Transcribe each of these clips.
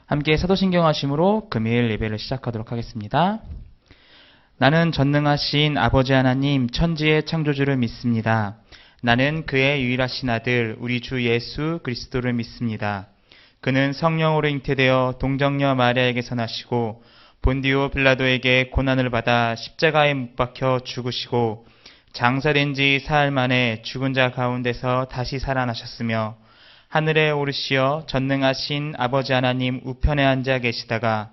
함께 사도신경 하심으로 금요일 예배를 시작하도록 하겠습니다. 나는 전능하신 아버지 하나님 천지의 창조주를 믿습니다. 나는 그의 유일하신 아들 우리 주 예수 그리스도를 믿습니다. 그는 성령으로 잉태되어 동정녀 마리아에게서 나시고 본디오 빌라도에게 고난을 받아 십자가에 못 박혀 죽으시고 장사된 지 사흘 만에 죽은 자 가운데서 다시 살아나셨으며 하늘에 오르시어 전능하신 아버지 하나님 우편에 앉아 계시다가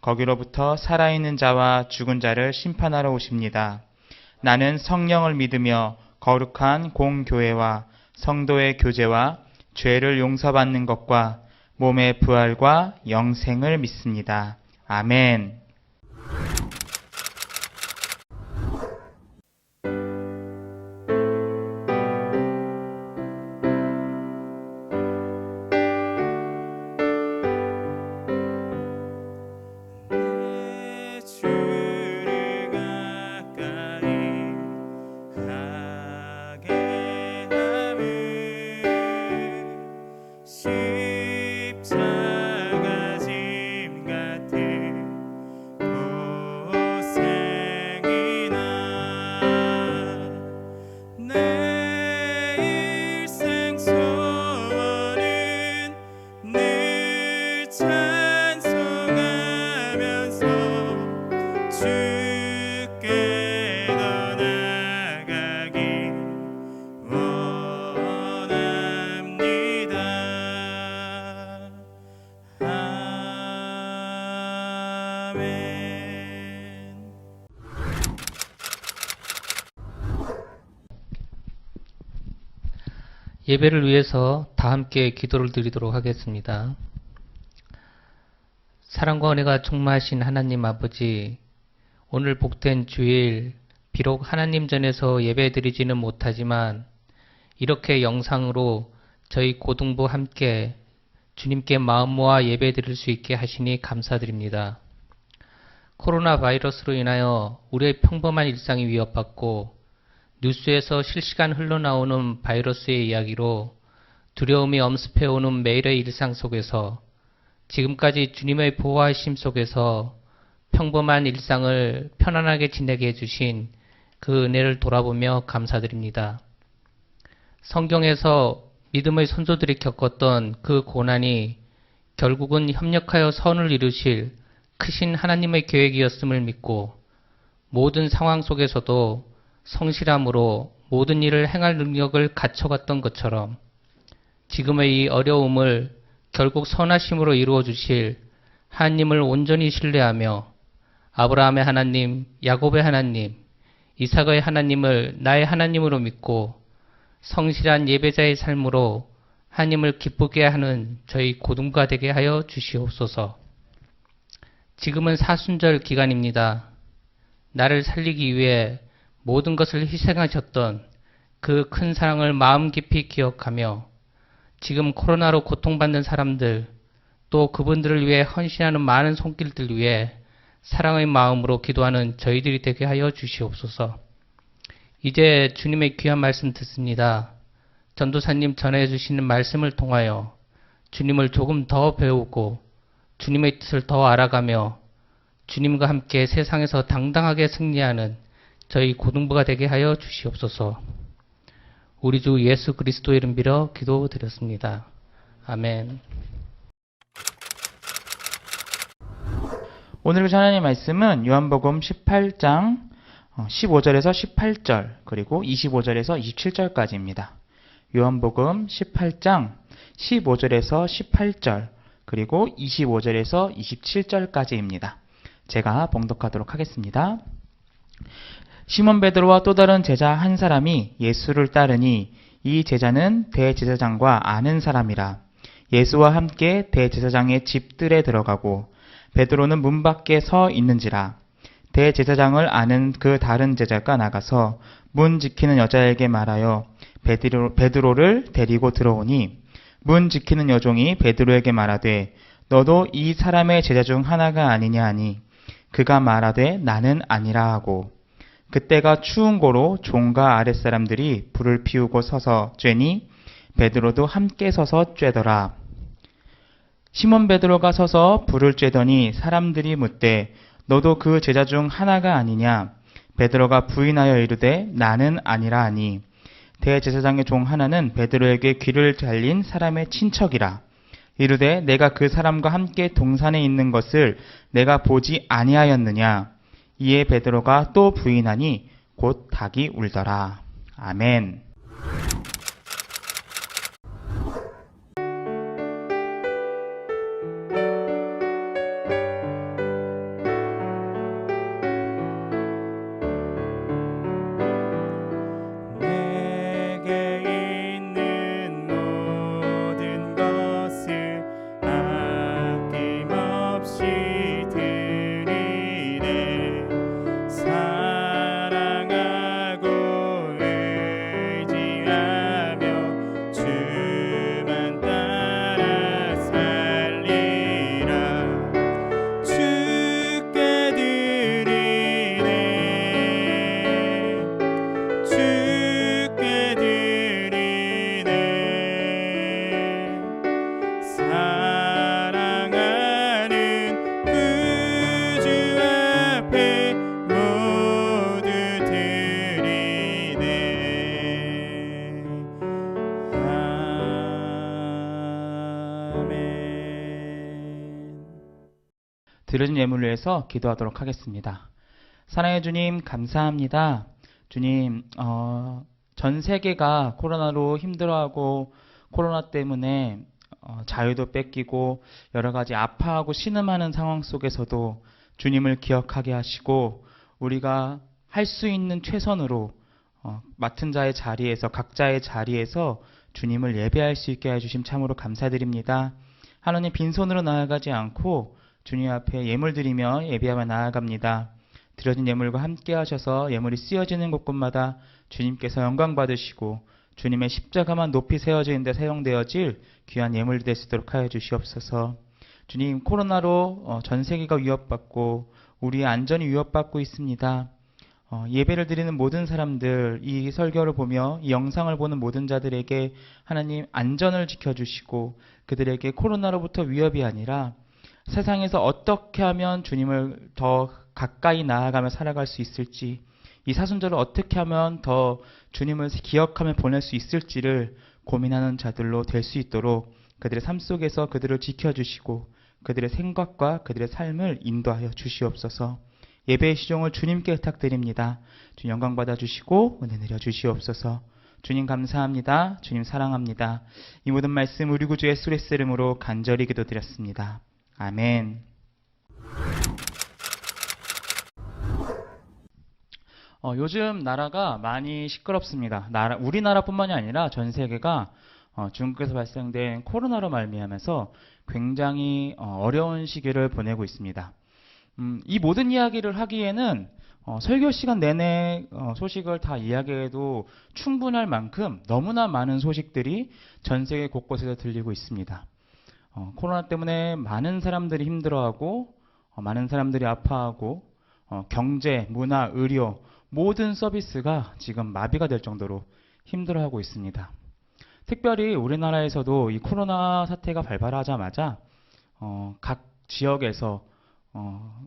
거기로부터 살아있는 자와 죽은 자를 심판하러 오십니다. 나는 성령을 믿으며 거룩한 공교회와 성도의 교제와 죄를 용서받는 것과 몸의 부활과 영생을 믿습니다. 아멘. 예배를 위해서 다 함께 기도를 드리도록 하겠습니다. 사랑과 은혜가 충만하신 하나님 아버지, 오늘 복된 주일, 비록 하나님 전에서 예배 드리지는 못하지만 이렇게 영상으로 저희 고등부 함께 주님께 마음 모아 예배 드릴 수 있게 하시니 감사드립니다. 코로나 바이러스로 인하여 우리의 평범한 일상이 위협받고 뉴스에서 실시간 흘러나오는 바이러스의 이야기로 두려움이 엄습해오는 매일의 일상 속에서 지금까지 주님의 보호하심 속에서 평범한 일상을 편안하게 지내게 해주신 그 은혜를 돌아보며 감사드립니다. 성경에서 믿음의 선조들이 겪었던 그 고난이 결국은 협력하여 선을 이루실 크신 하나님의 계획이었음을 믿고 모든 상황 속에서도 성실함으로 모든 일을 행할 능력을 갖춰갔던 것처럼 지금의 이 어려움을 결국 선하심으로 이루어 주실 하나님을 온전히 신뢰하며 아브라함의 하나님, 야곱의 하나님, 이삭의 하나님을 나의 하나님으로 믿고 성실한 예배자의 삶으로 하나님을 기쁘게 하는 저희 고등부가 되게 하여 주시옵소서. 지금은 사순절 기간입니다. 나를 살리기 위해 모든 것을 희생하셨던 그 큰 사랑을 마음 깊이 기억하며 지금 코로나로 고통받는 사람들 또 그분들을 위해 헌신하는 많은 손길들 위해 사랑의 마음으로 기도하는 저희들이 되게 하여 주시옵소서. 이제 주님의 귀한 말씀 듣습니다. 전도사님 전해주시는 말씀을 통하여 주님을 조금 더 배우고 주님의 뜻을 더 알아가며 주님과 함께 세상에서 당당하게 승리하는 저희 고등부가 되게 하여 주시옵소서. 우리 주 예수 그리스도의 이름 빌어 기도드렸습니다. 아멘. 오늘 하나님의 말씀은 요한복음 18장 15절에서 18절 그리고 25절에서 27절까지입니다. 요한복음 18장 15절에서 18절 그리고 25절에서 27절까지입니다. 제가 봉독하도록 하겠습니다. 시몬 베드로와 또 다른 제자 한 사람이 예수를 따르니 이 제자는 대제사장과 아는 사람이라. 예수와 함께 대제사장의 집들에 들어가고 베드로는 문 밖에 서 있는지라. 대제사장을 아는 그 다른 제자가 나가서 문 지키는 여자에게 말하여 베드로를 데리고 들어오니 문 지키는 여종이 베드로에게 말하되 너도 이 사람의 제자 중 하나가 아니냐 하니 그가 말하되 나는 아니라 하고 그때가 추운 고로 종과 아랫사람들이 불을 피우고 서서 쬐니 베드로도 함께 서서 쬐더라. 시몬 베드로가 서서 불을 쬐더니 사람들이 묻되 너도 그 제자 중 하나가 아니냐? 베드로가 부인하여 이르되 나는 아니라 하니 대제사장의 종 하나는 베드로에게 귀를 잘린 사람의 친척이라. 이르되 내가 그 사람과 함께 동산에 있는 것을 내가 보지 아니하였느냐? 이에 베드로가 또 부인하니 곧 닭이 울더라. 아멘. 내게 있는 모든 것을 아낌없이 드리네. 사랑하고 의지하며 주만 따라 살리라. 주께 드리네. 주께 드리네. 사랑하는 구주 앞에 모두 드리네. 아멘. 드려진 예물을 위해서 기도하도록 하겠습니다. 사랑해 주님, 감사합니다. 주님, 전 세계가 코로나로 힘들어하고 코로나 때문에 자유도 뺏기고 여러 가지 아파하고 신음하는 상황 속에서도 주님을 기억하게 하시고 우리가 할 수 있는 최선으로 맡은 자의 자리에서 각자의 자리에서 주님을 예배할 수 있게 해주심 참으로 감사드립니다. 하나님, 빈손으로 나아가지 않고 주님 앞에 예물 드리며 예배하며 나아갑니다. 드려진 예물과 함께 하셔서 예물이 쓰여지는 곳곳마다 주님께서 영광 받으시고 주님의 십자가만 높이 세워지는 데 사용되어질 귀한 예물이 될 수 있도록 하여 주시옵소서. 주님, 코로나로 전 세계가 위협받고 우리의 안전이 위협받고 있습니다. 예배를 드리는 모든 사람들, 이 설교를 보며 이 영상을 보는 모든 자들에게 하나님 안전을 지켜주시고 그들에게 코로나로부터 위협이 아니라 세상에서 어떻게 하면 주님을 더 가까이 나아가며 살아갈 수 있을지, 이 사순절을 어떻게 하면 더 주님을 기억하며 보낼 수 있을지를 고민하는 자들로 될 수 있도록 그들의 삶 속에서 그들을 지켜주시고 그들의 생각과 그들의 삶을 인도하여 주시옵소서. 예배의 시종을 주님께 부탁드립니다. 주님 영광 받아주시고 은혜 내려 주시옵소서. 주님 감사합니다. 주님 사랑합니다. 이 모든 말씀 우리 구주 예수 그리스도의 이름으로 간절히 기도드렸습니다. 아멘. 요즘 나라가 많이 시끄럽습니다. 우리나라뿐만이 아니라 전 세계가 중국에서 발생된 코로나로 말미암아서 굉장히 어려운 시기를 보내고 있습니다. 이 모든 이야기를 하기에는 설교 시간 내내 소식을 다 이야기해도 충분할 만큼 너무나 많은 소식들이 전 세계 곳곳에서 들리고 있습니다. 코로나 때문에 많은 사람들이 힘들어하고 많은 사람들이 아파하고 경제, 문화, 의료 모든 서비스가 지금 마비가 될 정도로 힘들어하고 있습니다. 특별히 우리나라에서도 이 코로나 사태가 발발하자마자 각 지역에서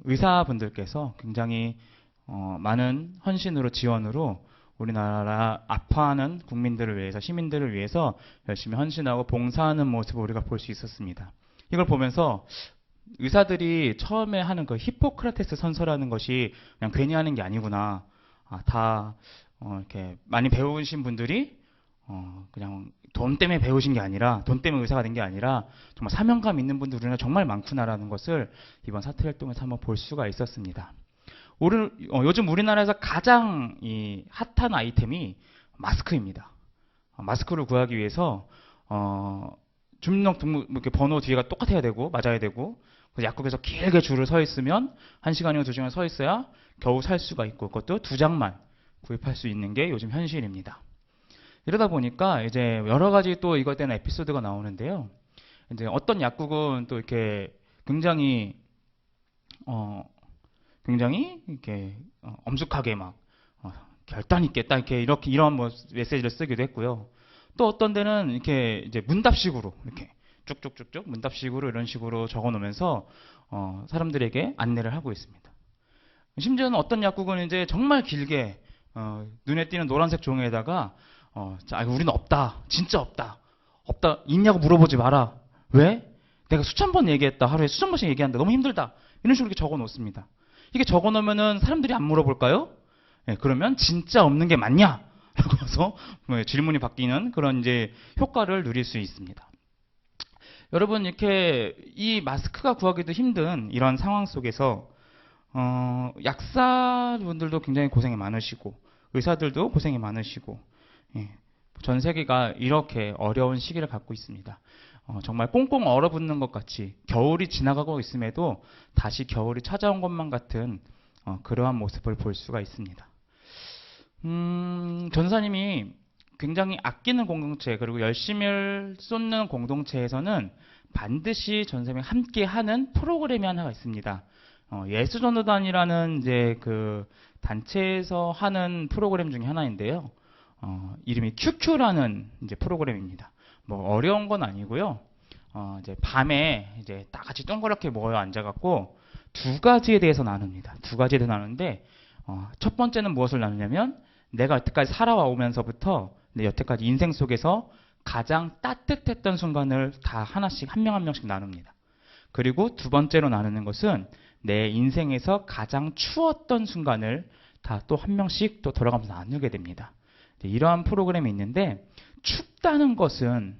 의사분들께서 굉장히 많은 헌신으로 지원으로 우리나라 아파하는 국민들을 위해서 시민들을 위해서 열심히 헌신하고 봉사하는 모습을 우리가 볼 수 있었습니다. 이걸 보면서 의사들이 처음에 하는 그 히포크라테스 선서라는 것이 그냥 괜히 하는 게 아니구나. 다 이렇게 많이 배우신 분들이 그냥 돈 때문에 배우신 게 아니라 돈 때문에 의사가 된 게 아니라 정말 사명감 있는 분들 우리나라 정말 많구나라는 것을 이번 사태를 통해서 한번 볼 수가 있었습니다. 요즘 우리나라에서 가장 이 핫한 아이템이 마스크입니다. 마스크를 구하기 위해서 주민등록 이렇게 번호 뒤에가 똑같아야 되고 맞아야 되고 그래서 약국에서 길게 줄을 서 있으면 1시간이나 2시간 서 있어야 겨우 살 수가 있고 그것도 2장만 구입할 수 있는 게 요즘 현실입니다. 이러다 보니까 이제 여러 가지 또 이것 때문에 에피소드가 나오는데요. 이제 어떤 약국은 또 이렇게 굉장히 이렇게 엄숙하게 막 결단 있게 딱 이렇게 이런 뭐 메시지를 쓰기도 했고요. 또 어떤 데는 이렇게 이제 문답식으로 이렇게 쭉쭉쭉쭉 문답식으로 이런 식으로 적어 놓으면서 사람들에게 안내를 하고 있습니다. 심지어는 어떤 약국은 이제 정말 길게 눈에 띄는 노란색 종이에다가 자, 우리는 없다. 진짜 없다. 없다. 있냐고 물어보지 마라. 왜? 내가 수천 번 얘기했다. 하루에 수천 번씩 얘기한다. 너무 힘들다. 이런 식으로 이렇게 적어 놓습니다. 이게 적어 놓으면은 사람들이 안 물어볼까요? 네, 그러면 진짜 없는 게 맞냐? 라고 해서 질문이 바뀌는 그런 이제 효과를 누릴 수 있습니다. 여러분, 이렇게 이 마스크가 구하기도 힘든 이런 상황 속에서 약사분들도 굉장히 고생이 많으시고 의사들도 고생이 많으시고 전 세계가 이렇게 어려운 시기를 갖고 있습니다. 정말 꽁꽁 얼어붙는 것 같이 겨울이 지나가고 있음에도 다시 겨울이 찾아온 것만 같은 그러한 모습을 볼 수가 있습니다. 전사님이 굉장히 아끼는 공동체 그리고 열심히 쏟는 공동체에서는 반드시 전사님이 함께 하는 프로그램이 하나가 있습니다. 예수전도단이라는 이제 그 단체에서 하는 프로그램 중에 하나인데요. 이름이 QQ라는 이제 프로그램입니다. 뭐 어려운 건 아니고요. 이제 밤에 이제 다 같이 동그랗게 모여 앉아갖고 두 가지에 대해서 나눕니다. 두 가지에 대해서 나누는데 첫 번째는 무엇을 나누냐면 내가 여태까지 살아와 오면서부터 내 여태까지 인생 속에서 가장 따뜻했던 순간을 다 하나씩 한 명 한 명씩 나눕니다. 그리고 두 번째로 나누는 것은 내 인생에서 가장 추웠던 순간을 다 또 한 명씩 또 돌아가면서 나누게 됩니다. 이러한 프로그램이 있는데 춥다는 것은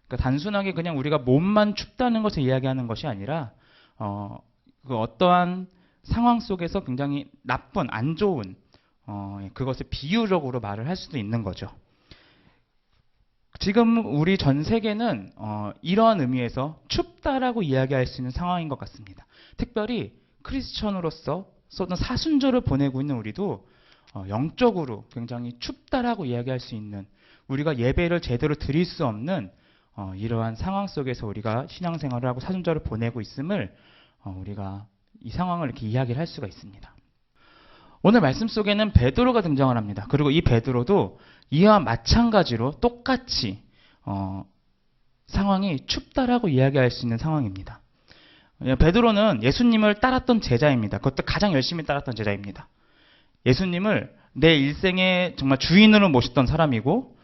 그러니까 단순하게 그냥 우리가 몸만 춥다는 것을 이야기하는 것이 아니라 그 어떠한 상황 속에서 굉장히 나쁜 안 좋은 그것을 비유적으로 말을 할 수도 있는 거죠. 지금 우리 전 세계는 이러한 의미에서 춥다라고 이야기할 수 있는 상황인 것 같습니다. 특별히 크리스천으로서 쏟은 사순절을 보내고 있는 우리도 영적으로 굉장히 춥다라고 이야기할 수 있는 우리가 예배를 제대로 드릴 수 없는 이러한 상황 속에서 우리가 신앙생활을 하고 사순절을 보내고 있음을 우리가 이 상황을 이렇게 이야기를 할 수가 있습니다. 오늘 말씀 속에는 베드로가 등장을 합니다. 그리고 이 베드로도 이와 마찬가지로 똑같이 상황이 춥다라고 이야기할 수 있는 상황입니다. 베드로는 예수님을 따랐던 제자입니다. 그것도 가장 열심히 따랐던 제자입니다. 예수님을 내 일생의 정말 주인으로 모셨던 사람이고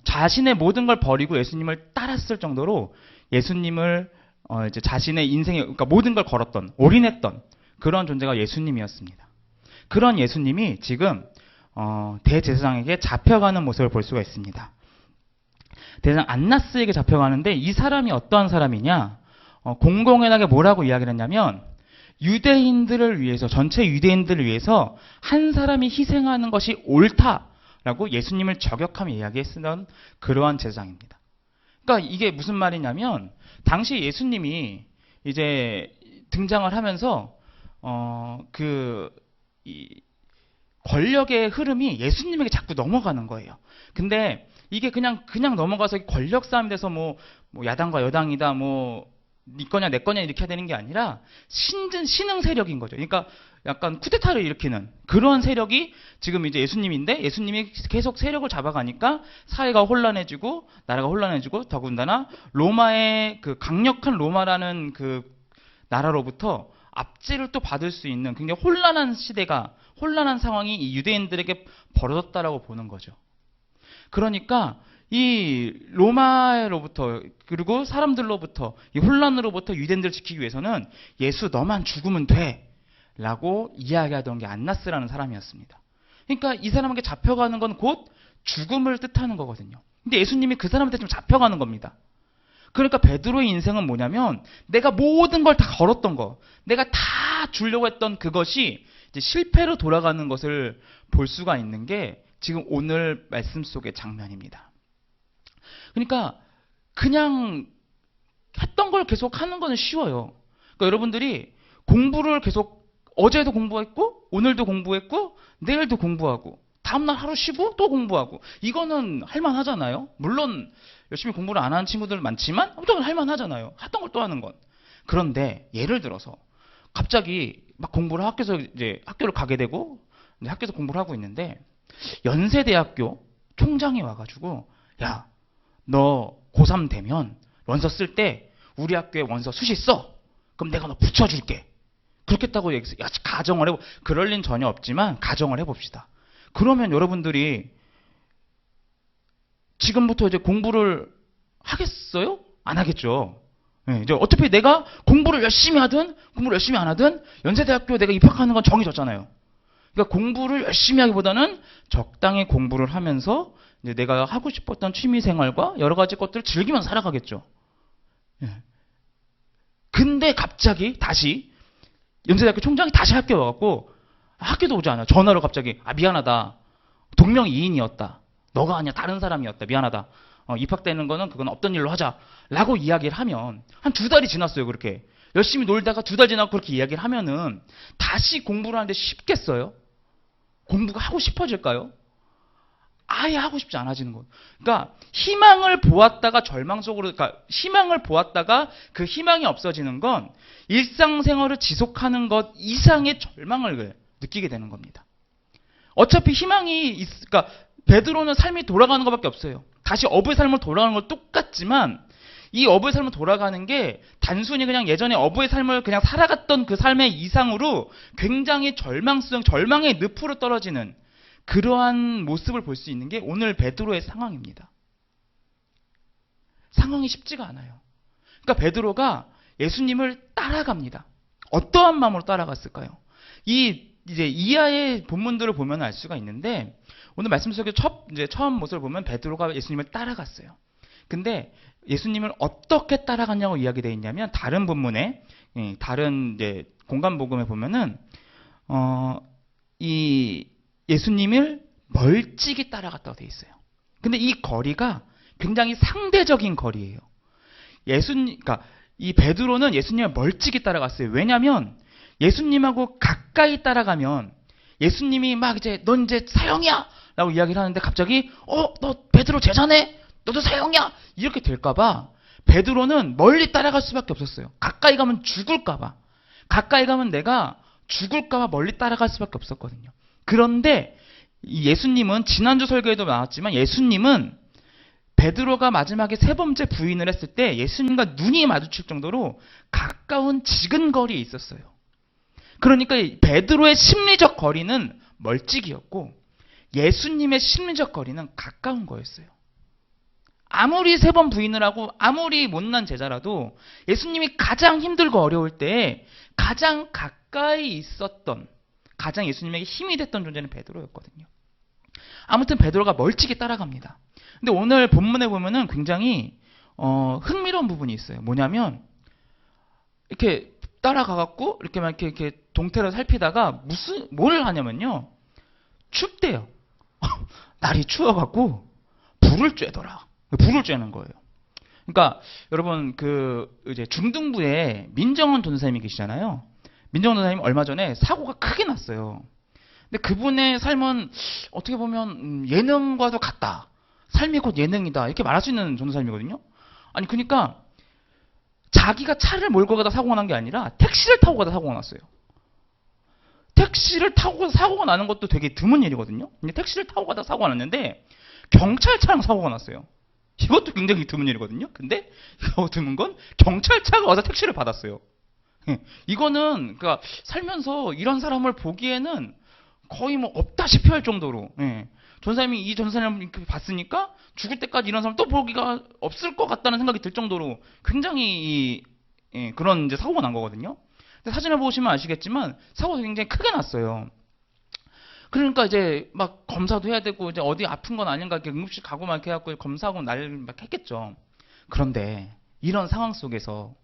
자신의 모든 걸 버리고 예수님을 따랐을 정도로 예수님을 이제 자신의 인생에 그러니까 모든 걸 걸었던 올인했던 그런 존재가 예수님이었습니다. 그런 예수님이 지금 대제사장에게 잡혀가는 모습을 볼 수가 있습니다. 대제사장 안나스에게 잡혀가는데 이 사람이 어떠한 사람이냐? 공공연하게 뭐라고 이야기를 했냐면 유대인들을 위해서 전체 유대인들을 위해서 한 사람이 희생하는 것이 옳다라고 예수님을 저격하며 이야기했던 그러한 제사장입니다. 그러니까 이게 무슨 말이냐면 당시 예수님이 이제 등장을 하면서 이 권력의 흐름이 예수님에게 자꾸 넘어가는 거예요. 근데 이게 그냥 넘어가서 권력 싸움이 돼서 뭐 야당과 여당이다 네 거냐 내 거냐 이렇게 해야 되는 게 아니라 신흥 세력인 거죠. 그러니까 약간 쿠데타를 일으키는 그런 세력이 지금 이제 예수님인데 예수님이 계속 세력을 잡아가니까 사회가 혼란해지고 나라가 혼란해지고 더군다나 로마의 그 강력한 로마라는 그 나라로부터 압제를 또 받을 수 있는 굉장히 혼란한 상황이 이 유대인들에게 벌어졌다라고 보는 거죠. 그러니까 이 로마로부터 그리고 사람들로부터 이 혼란으로부터 유대인들을 지키기 위해서는 예수 너만 죽으면 돼 라고 이야기하던 게 안나스라는 사람이었습니다. 그러니까 이 사람에게 잡혀가는 건 곧 죽음을 뜻하는 거거든요. 근데 예수님이 그 사람한테 좀 잡혀가는 겁니다. 그러니까 베드로의 인생은 뭐냐면 내가 모든 걸 다 걸었던 거 내가 다 주려고 했던 그것이 이제 실패로 돌아가는 것을 볼 수가 있는 게 지금 오늘 말씀 속의 장면입니다. 그러니까 그냥 했던 걸 계속 하는 거는 쉬워요. 그러니까 여러분들이 공부를 계속 어제도 공부했고 오늘도 공부했고 내일도 공부하고 다음날 하루 쉬고 또 공부하고 이거는 할만하잖아요. 물론 열심히 공부를 안 하는 친구들 많지만 어떤 건 할만하잖아요. 하던 걸 또 하는 건. 그런데 예를 들어서 갑자기 막 공부를 학교를 가게 되고 이제 학교에서 공부를 하고 있는데 연세대학교 총장이 와가지고 야, 너 고3 되면 원서 쓸 때 우리 학교에 원서 수시 써. 그럼 내가 너 붙여줄게. 그렇겠다고 가정을 해보. 그럴 린 전혀 없지만 가정을 해봅시다. 그러면 여러분들이 지금부터 이제 공부를 하겠어요? 안 하겠죠. 네, 이제 어차피 내가 공부를 열심히 하든 공부를 열심히 안 하든 연세대학교 내가 입학하는 건 정해졌잖아요. 그러니까 공부를 열심히 하기보다는 적당히 공부를 하면서 이제 내가 하고 싶었던 취미 생활과 여러 가지 것들을 즐기면서 살아가겠죠. 예. 근데 갑자기 다시 연세대학교 총장이 다시 학교에 와갖고 학교도 오지 않아요. 전화로 갑자기 미안하다. 동명이인이었다. 너가 아니야. 다른 사람이었다. 미안하다. 입학되는 거는 그건 없던 일로 하자. 라고 이야기를 하면 한 2달이 지났어요. 그렇게. 열심히 놀다가 2달 지나고 그렇게 이야기를 하면은 다시 공부를 하는데 쉽겠어요? 공부가 하고 싶어질까요? 아예 하고 싶지 않아지는 것. 그러니까 희망을 보았다가 절망 속으로, 그러니까 희망을 보았다가 그 희망이 없어지는 건 일상생활을 지속하는 것 이상의 절망을 느끼게 되는 겁니다. 어차피 희망이 그러니까 베드로는 삶이 돌아가는 것밖에 없어요. 다시 어부의 삶을 돌아가는 건 똑같지만 이 어부의 삶을 돌아가는 게 단순히 그냥 예전에 어부의 삶을 그냥 살아갔던 그 삶의 이상으로 굉장히 절망의 늪으로 떨어지는 그러한 모습을 볼 수 있는 게 오늘 베드로의 상황입니다. 상황이 쉽지가 않아요. 그러니까 베드로가 예수님을 따라갑니다. 어떠한 마음으로 따라갔을까요? 이제 이하의 본문들을 보면 알 수가 있는데 오늘 말씀 속에 처음 모습을 보면 베드로가 예수님을 따라갔어요. 근데 예수님을 어떻게 따라갔냐고 이야기되어 있냐면 다른 본문에 다른 이제 공간 복음에 보면은 이 예수님을 멀찍이 따라갔다고 되어 있어요. 근데 이 거리가 굉장히 상대적인 거리예요. 그러니까 이 베드로는 예수님을 멀찍이 따라갔어요. 왜냐하면 예수님하고 가까이 따라가면 예수님이 막 이제 넌 이제 사형이야 라고 이야기를 하는데 갑자기 너 베드로 제자네? 너도 사형이야? 이렇게 될까봐 베드로는 멀리 따라갈 수밖에 없었어요. 가까이 가면 죽을까봐. 가까이 가면 내가 죽을까봐 멀리 따라갈 수밖에 없었거든요. 그런데 예수님은 지난주 설교에도 나왔지만 예수님은 베드로가 마지막에 3번째 부인을 했을 때 예수님과 눈이 마주칠 정도로 가까운 지근거리에 있었어요. 그러니까 베드로의 심리적 거리는 멀찍이었고 예수님의 심리적 거리는 가까운 거였어요. 아무리 3번 부인을 하고 아무리 못난 제자라도 예수님이 가장 힘들고 어려울 때 가장 가까이 있었던 가장 예수님에게 힘이 됐던 존재는 베드로였거든요. 아무튼 베드로가 멀찍이 따라갑니다. 근데 오늘 본문에 보면은 굉장히 흥미로운 부분이 있어요. 뭐냐면 이렇게 따라가갖고 이렇게 동태를 살피다가 뭘 하냐면요. 춥대요. 날이 추워갖고 불을 쬐더라. 불을 쬐는 거예요. 그러니까 여러분 이제 중등부에 민정원 전도사님이 계시잖아요. 민정원 전도사님 얼마 전에 사고가 크게 났어요. 근데 그분의 삶은 어떻게 보면 예능과도 같다. 삶이 곧 예능이다. 이렇게 말할 수 있는 전도사님이거든요. 아니 그러니까 자기가 차를 몰고 가다 사고가 난 게 아니라 택시를 타고 가다 사고가 났어요. 택시를 타고 가다 사고가 나는 것도 되게 드문 일이거든요. 근데 택시를 타고 가다 사고가 났는데 경찰차랑 사고가 났어요. 이것도 굉장히 드문 일이거든요. 근데 더 드문 건 경찰차가 와서 택시를 받았어요. 이거는 그러니까 살면서 이런 사람을 보기에는 거의 뭐 없다시피 할 정도로 전사님이 이 전사님을 봤으니까 죽을 때까지 이런 사람 또 보기가 없을 것 같다는 생각이 들 정도로 굉장히 그런 이제 사고가 난 거거든요. 근데 사진을 보시면 아시겠지만 사고가 굉장히 크게 났어요. 그러니까 이제 막 검사도 해야 되고 이제 어디 아픈 건 아닌가 이렇게 응급실 가고 막 이렇게 해갖고 검사하고 난리를 막 했겠죠. 그런데 이런 상황 속에서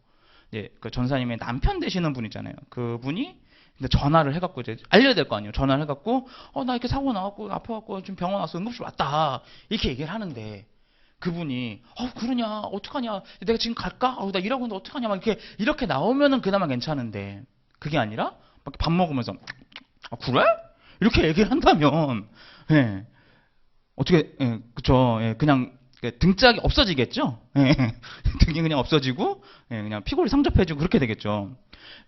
이제 그 전사님의 남편 되시는 분 있잖아요. 그분이 근데 전화를 해갖고 이제 알려야 될 거 아니에요. 전화를 해갖고 나 이렇게 사고 나갖고 아파갖고 지금 병원 와서 응급실 왔다 이렇게 얘기를 하는데 그분이 그러냐 어떡하냐 내가 지금 갈까? 나 일하고 있는데 어떡하냐 막 이렇게 나오면은 그나마 괜찮은데 그게 아니라 막 밥 먹으면서 그래? 이렇게 얘기를 한다면 어떻게 그쵸 그냥 등짝이 없어지겠죠. 예. 등이 그냥 없어지고 예, 그냥 피골이 상접해지고 그렇게 되겠죠.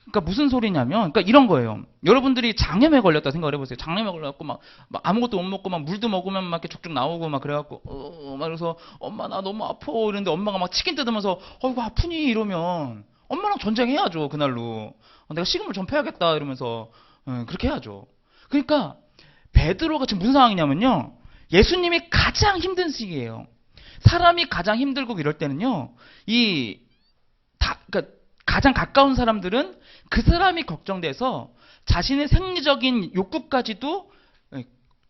그러니까 무슨 소리냐면, 그러니까 이런 거예요. 여러분들이 장염에 걸렸다 생각을 해보세요. 장염에 걸려갖고 막 아무것도 못 먹고 막 물도 먹으면 막 이렇게 족족 나오고 막 그래갖고 막 그래서 엄마 나 너무 아파 이러는데 엄마가 막 치킨 뜯으면서 어이구 아프니 이러면 엄마랑 전쟁해야죠 그날로. 내가 식음을 전폐하겠다 이러면서 그렇게 해야죠. 그러니까 베드로가 지금 무슨 상황이냐면요. 예수님이 가장 힘든 시기예요. 사람이 가장 힘들고 이럴 때는요. 그러니까 가장 가까운 사람들은 그 사람이 걱정돼서 자신의 생리적인 욕구까지도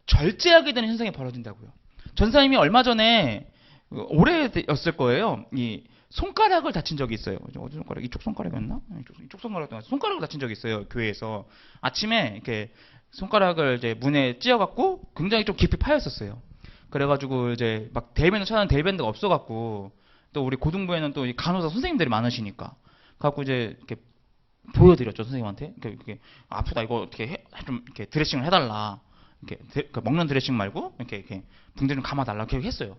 절제하게 되는 현상이 벌어진다고요. 전사님이 얼마 전에 올해였을 거예요. 이 손가락을 다친 적이 있어요. 어디 손가락? 이쪽 손가락이었나? 이쪽 손가락도 손가락을 다친 적이 있어요. 교회에서 아침에 이렇게 손가락을 이제 문에 찧어갖고 굉장히 좀 깊이 파였었어요. 그래가지고 이제 막 대변을 찾아는 대변대가 없어갖고 또 우리 고등부에는 또 간호사 선생님들이 많으시니까 갖고 이제 이렇게 보여드렸죠 선생님한테. 이렇게 아프다 이거 어떻게 좀 이렇게 드레싱을 해달라. 이렇게 먹는 드레싱 말고 이렇게 붕대 좀 감아달라 이렇게 했어요.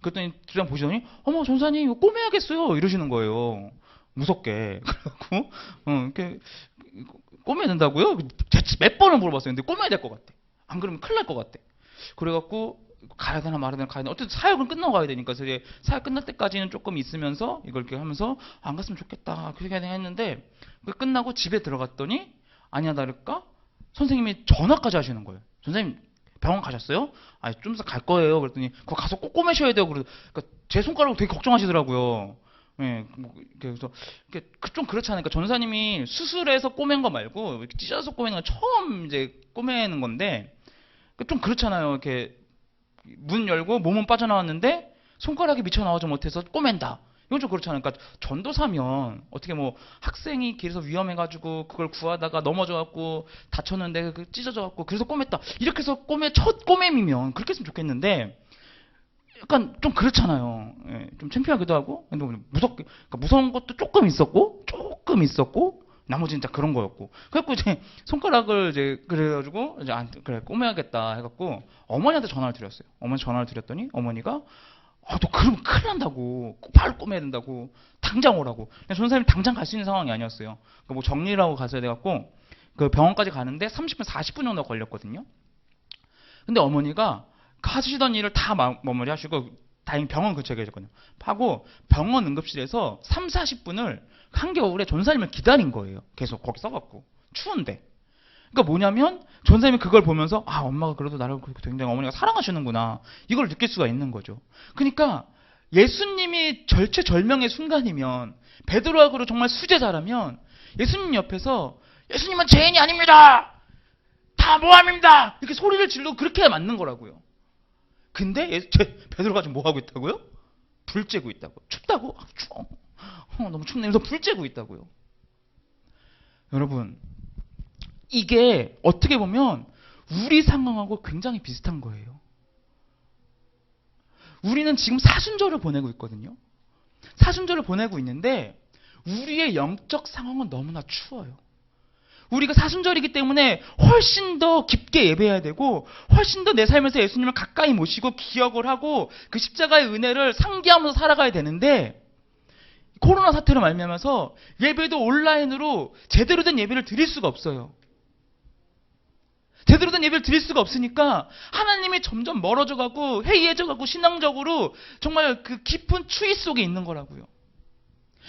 그랬더니 주장 보시더니 어머 전사님 이거 꼬매야겠어요 이러시는 거예요. 무섭게. 그래갖고 이렇게 꼬매야 된다고요? 몇 번을 물어봤어요. 근데 꼬매야 될 것 같아. 안 그러면 큰일 날 것 같아. 그래갖고 가야 되나 말아야 되나 가야 되나 어쨌든 사역은 끝나고 가야 되니까 그래서 사역 끝날 때까지는 조금 있으면서 이걸 이렇게 하면서 안 갔으면 좋겠다 그렇게 했는데 끝나고 집에 들어갔더니 아니야 다를까 선생님이 전화까지 하시는 거예요. 선생님 병원 가셨어요? 아 좀 이따 갈 거예요. 그랬더니 그거 가서 꼭 꼬매셔야 돼요. 그러니까 제 손가락을 되게 걱정하시더라고요. 예, 그래서 좀 그렇잖아요. 그러니까 전사님이 수술해서 꼬맨 거 말고 이렇게 찢어서 꼬매는 건 처음 이제 꼬매는 건데 좀 그렇잖아요. 이렇게 문 열고 몸은 빠져나왔는데 손가락이 미쳐 나오지 못해서 꼬맨다. 이건 좀 그렇잖아요. 그러니까 전도사면 어떻게 뭐 학생이 길에서 위험해가지고 그걸 구하다가 넘어져갖고 다쳤는데 찢어져갖고 그래서 꼬맸다. 이렇게 해서 첫 꼬매미면 그렇게 했으면 좋겠는데 약간 좀 그렇잖아요. 예, 좀 창피하기도 하고 근데 그러니까 무서운 것도 조금 있었고 나머지는 진짜 그런 거였고. 그래갖고 이제 손가락을 이제 그래가지고 이제 그래 꼬매야겠다 해갖고 어머니한테 전화를 드렸어요. 어머니 전화를 드렸더니 어머니가 너 그러면 큰일 난다고. 바로 꼬매야 된다고. 당장 오라고. 근데 전사님이 당장 갈 수 있는 상황이 아니었어요. 그러니까 뭐 정리를 하고 갔어야 돼갖고 그 병원까지 가는데 30분 40분 정도 걸렸거든요. 근데 어머니가 하시던 일을 다 마무리 하시고 다행히 병원 근처에 계셨거든요. 하고 병원 응급실에서 3, 40분을 한겨울에 전사님을 기다린 거예요. 계속 거기 써갖고 추운데. 그러니까 뭐냐면 전사님이 그걸 보면서 엄마가 그래도 나를 굉장히 어머니가 사랑하시는구나 이걸 느낄 수가 있는 거죠. 그러니까 예수님이 절체절명의 순간이면 베드로하고 정말 수제자라면 예수님 옆에서 예수님은 죄인이 아닙니다. 다 모함입니다. 이렇게 소리를 지르고 그렇게 해야 맞는 거라고요. 근데 베드로가 지금 뭐 하고 있다고요? 불 쬐고 있다고. 춥다고? 추워. 너무 춥네. 그래서 불 쬐고 있다고요. 여러분, 이게 어떻게 보면 우리 상황하고 굉장히 비슷한 거예요. 우리는 지금 사순절을 보내고 있거든요. 사순절을 보내고 있는데 우리의 영적 상황은 너무나 추워요. 우리가 사순절이기 때문에 훨씬 더 깊게 예배해야 되고 훨씬 더 내 삶에서 예수님을 가까이 모시고 기억을 하고 그 십자가의 은혜를 상기하면서 살아가야 되는데 코로나 사태로 말미암아서 예배도 온라인으로 제대로 된 예배를 드릴 수가 없어요. 제대로 된 예배를 드릴 수가 없으니까 하나님이 점점 멀어져가고 해이해져가고 신앙적으로 정말 그 깊은 추위 속에 있는 거라고요.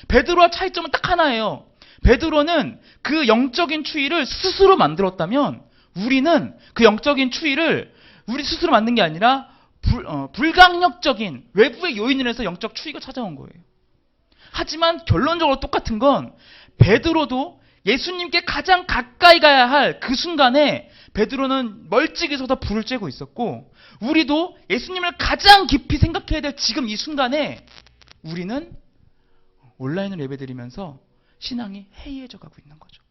베드로와 차이점은 딱 하나예요. 베드로는 그 영적인 추위를 스스로 만들었다면 우리는 그 영적인 추위를 우리 스스로 만든 게 아니라 불강력적인 외부의 요인으로 해서 영적 추위가 찾아온 거예요. 하지만 결론적으로 똑같은 건 베드로도 예수님께 가장 가까이 가야 할 그 순간에 베드로는 멀찍이 서서 불을 쬐고 있었고 우리도 예수님을 가장 깊이 생각해야 될 지금 이 순간에 우리는 온라인을 예배드리면서 신앙이 해이해져 가고 있는 거죠.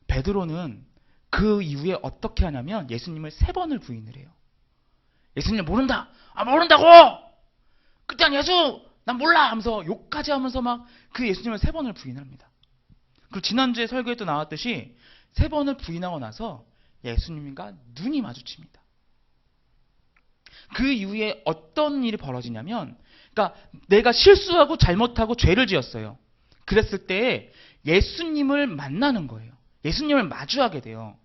베드로는 그 이후에 어떻게 하냐면 예수님을 3번을 부인을 해요. 예수님을 모른다. 모른다고. 그때 예수 난 몰라 하면서 욕까지 하면서 막 그 예수님을 3번을 부인합니다. 그리고 지난주에 설교에 또 나왔듯이 3번을 부인하고 나서 예수님과 눈이 마주칩니다. 그 이후에 어떤 일이 벌어지냐면, 그러니까 내가 실수하고 잘못하고 죄를 지었어요. 그랬을 때 예수님을 만나는 거예요. 예수님을 마주하게 돼요.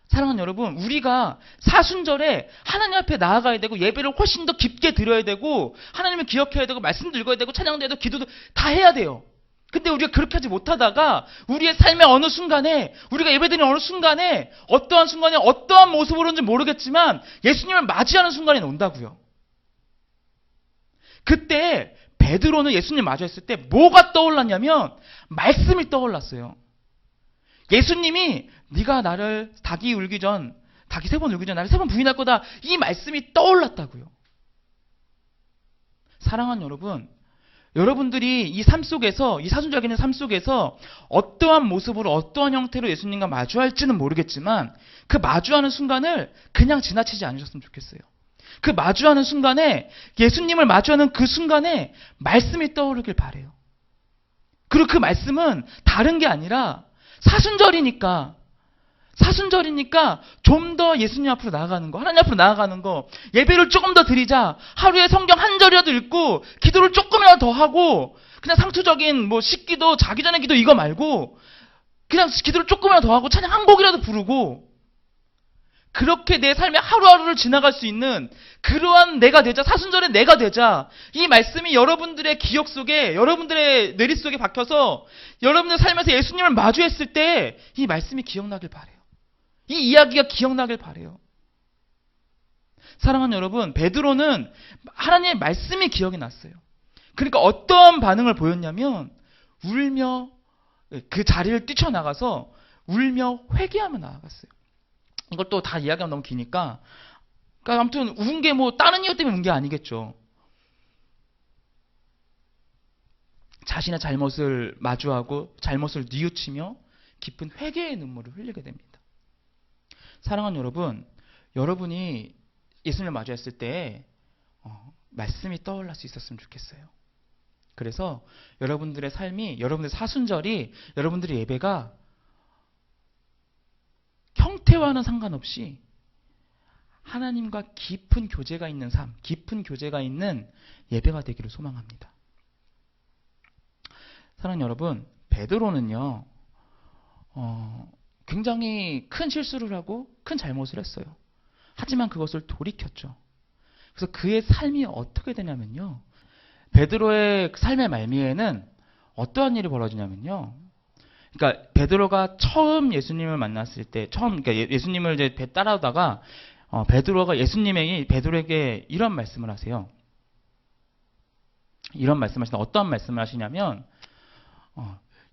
사랑하는 여러분, 우리가 사순절에 하나님 앞에 나아가야 되고 예배를 훨씬 더 깊게 드려야 되고 하나님을 기억해야 되고 말씀도 읽어야 되고 찬양도 해야 되고 기도도 다 해야 돼요. 근데 우리가 그렇게 하지 못하다가 우리의 삶의 어느 순간에, 우리가 예배드리는 어느 순간에, 어떠한 순간에 어떠한 모습으로인지 모르겠지만 예수님을 맞이하는 순간이 온다고요. 그때 베드로는 예수님 마주했을 때 뭐가 떠올랐냐면 말씀이 떠올랐어요. 예수님이 네가 나를 닭이 3번 울기 전 나를 3번 부인할 거다, 이 말씀이 떠올랐다고요. 사랑하는 여러분, 여러분들이 이 삶 속에서, 이 사순절기는 삶 속에서 어떠한 모습으로 어떠한 형태로 예수님과 마주할지는 모르겠지만 그 마주하는 순간을 그냥 지나치지 않으셨으면 좋겠어요. 그 마주하는 순간에, 예수님을 마주하는 그 순간에 말씀이 떠오르길 바래요. 그리고 그 말씀은 다른 게 아니라 사순절이니까 좀 더 예수님 앞으로 나아가는 거, 하나님 앞으로 나아가는 거, 예배를 조금 더 드리자, 하루에 성경 한 절이라도 읽고 기도를 조금이라도 더 하고, 그냥 상투적인 뭐 식기도, 자기 전에 기도 이거 말고 그냥 기도를 조금이라도 더 하고 찬양 한 곡이라도 부르고, 그렇게 내 삶의 하루하루를 지나갈 수 있는 그러한 내가 되자, 사순절의 내가 되자, 이 말씀이 여러분들의 기억 속에, 여러분들의 뇌리 속에 박혀서 여러분들 삶에서 예수님을 마주했을 때 이 말씀이 기억나길 바래요. 이 이야기가 기억나길 바래요. 사랑하는 여러분, 베드로는 하나님의 말씀이 기억이 났어요. 그러니까 어떠한 반응을 보였냐면 울며, 그 자리를 뛰쳐나가서 울며 회개하며 나아갔어요. 이걸 또 다 이야기하면 너무 기니까, 그러니까 아무튼 운 게 뭐 다른 이유 때문에 운 게 아니겠죠. 자신의 잘못을 마주하고 잘못을 뉘우치며 깊은 회개의 눈물을 흘리게 됩니다. 사랑하는 여러분, 여러분이 예수님을 마주했을 때 말씀이 떠올릴 수 있었으면 좋겠어요. 그래서 여러분들의 삶이, 여러분들의 사순절이, 여러분들의 예배가 형태와는 상관없이 하나님과 깊은 교제가 있는 삶, 깊은 교제가 있는 예배가 되기를 소망합니다. 사랑하는 여러분, 베드로는요, 굉장히 큰 실수를 하고 큰 잘못을 했어요. 하지만 그것을 돌이켰죠. 그래서 그의 삶이 어떻게 되냐면요, 베드로의 삶의 말미에는 어떠한 일이 벌어지냐면요, 그러니까 베드로가 처음 예수님을 만났을 때, 그러니까 예수님을 이제 따라오다가 베드로가 베드로에게 이런 말씀을 하세요. 이런 말씀하시다. 어떠한 말씀을 하시냐면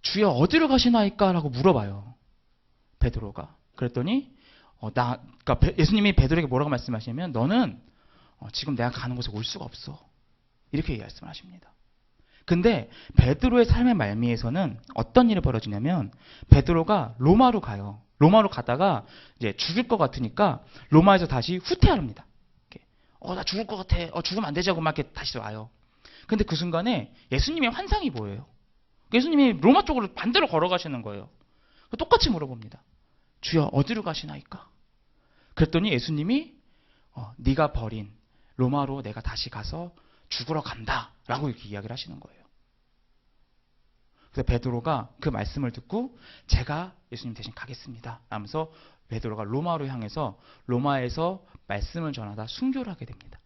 주여 어디로 가시나이까라고 물어봐요. 베드로가. 그랬더니 그러니까 예수님이 베드로에게 뭐라고 말씀하시냐면 너는 지금 내가 가는 곳에 올 수가 없어. 이렇게 말씀하십니다. 근데 베드로의 삶의 말미에서는 어떤 일이 벌어지냐면 베드로가 로마로 가요. 로마로 가다가 이제 죽을 것 같으니까 로마에서 다시 후퇴합니다. 나 죽을 것 같아. 죽으면 안 되지 하고 막 이렇게 다시 와요. 근데 그 순간에 예수님의 환상이 보여요. 예수님이 로마 쪽으로 반대로 걸어가시는 거예요. 똑같이 물어봅니다. 주여 어디로 가시나이까? 그랬더니 예수님이 네가 버린 로마로 내가 다시 가서 죽으러 간다 라고 이렇게 이야기를 하시는 거예요. 그래서 베드로가 그 말씀을 듣고 제가 예수님 대신 가겠습니다 하면서 베드로가 로마로 향해서 로마에서 말씀을 전하다 순교를 하게 됩니다.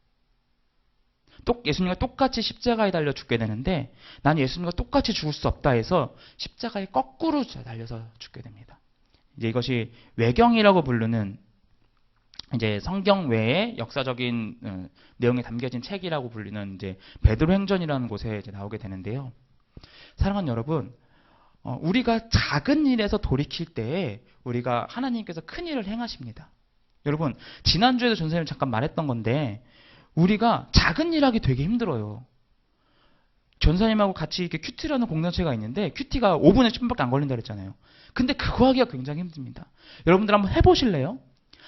예수님과 똑같이 십자가에 달려 죽게 되는데 나는 예수님과 똑같이 죽을 수 없다 해서 십자가에 거꾸로 달려서 죽게 됩니다. 이제 이것이 외경이라고 부르는 이제 성경 외에 역사적인 내용이 담겨진 책이라고 불리는 이제 베드로 행전이라는 곳에 이제 나오게 되는데요. 사랑하는 여러분, 우리가 작은 일에서 돌이킬 때에 우리가 하나님께서 큰 일을 행하십니다. 여러분, 지난주에도 전 선생님이 잠깐 말했던 건데 우리가 작은 일 하기 되게 힘들어요. 전사님하고 같이 이렇게 큐티라는 공동체가 있는데 큐티가 5분에 10분밖에 안 걸린다 그랬잖아요. 근데 그거 하기가 굉장히 힘듭니다. 여러분들 한번 해보실래요?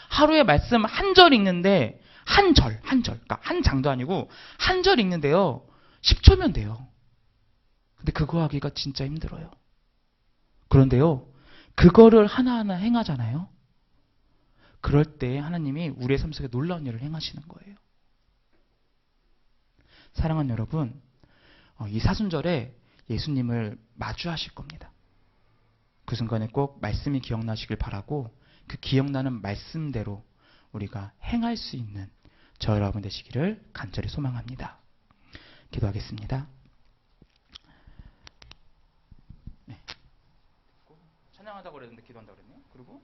하루에 말씀 한 절 읽는데 한 절, 그러니까 한 장도 아니고 한 절 읽는데요 10초면 돼요. 근데 그거 하기가 진짜 힘들어요. 그런데요 그거를 하나하나 행하잖아요. 그럴 때 하나님이 우리의 삶 속에 놀라운 일을 행하시는 거예요. 사랑하는 여러분, 이 사순절에 예수님을 마주하실 겁니다. 그 순간에 꼭 말씀이 기억나시길 바라고 그 기억나는 말씀대로 우리가 행할 수 있는 저 여러분 되시기를 간절히 소망합니다. 기도하겠습니다. 네. 찬양하다고 그랬는데 기도한다고 그랬네요. 그리고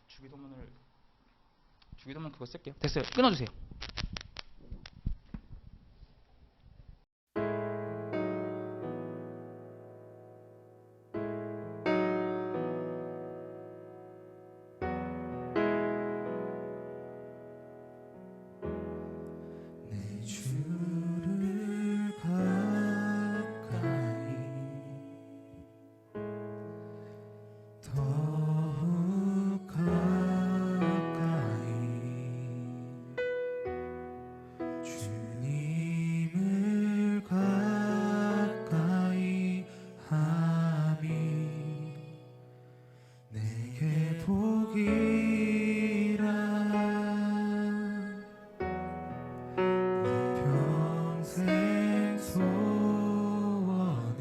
주기도문 그거 쓸게요. 됐어요. 끊어주세요. 내 주를 가까이 더욱 가까이 주님을 가까이 함이 내게 복이라 평생 소원을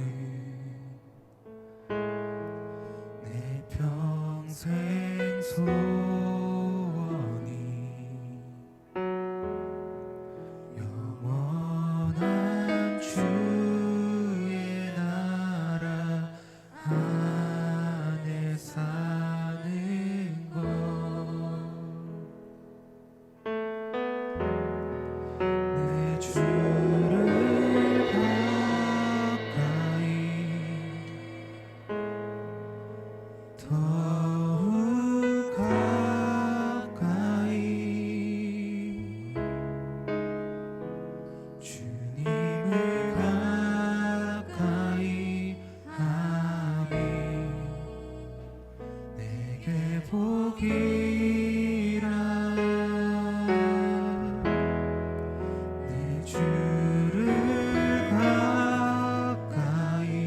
내 평생 소원이 영원한 주의 나라 안에 사는 것 내 주를 가까이 더욱 가까이 주님을 가까이 함이 내게 복이라 내 주를 가까이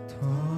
더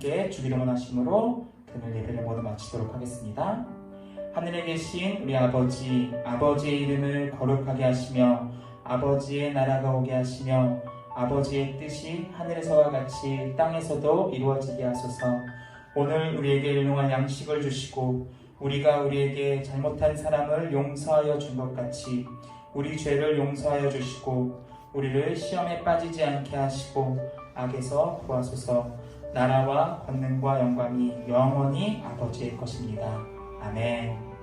함께 주기도 원하심으로 오늘 예배를 모두 마치도록 하겠습니다. 하늘에 계신 우리 아버지, 아버지의 이름을 거룩하게 하시며 아버지의 나라가 오게 하시며 아버지의 뜻이 하늘에서와 같이 땅에서도 이루어지게 하소서. 오늘 우리에게 일용할 양식을 주시고 우리가 우리에게 잘못한 사람을 용서하여 준 것 같이 우리 죄를 용서하여 주시고 우리를 시험에 빠지지 않게 하시고 악에서 구하소서. 나라와 권능과 영광이 영원히 아버지의 것입니다. 아멘.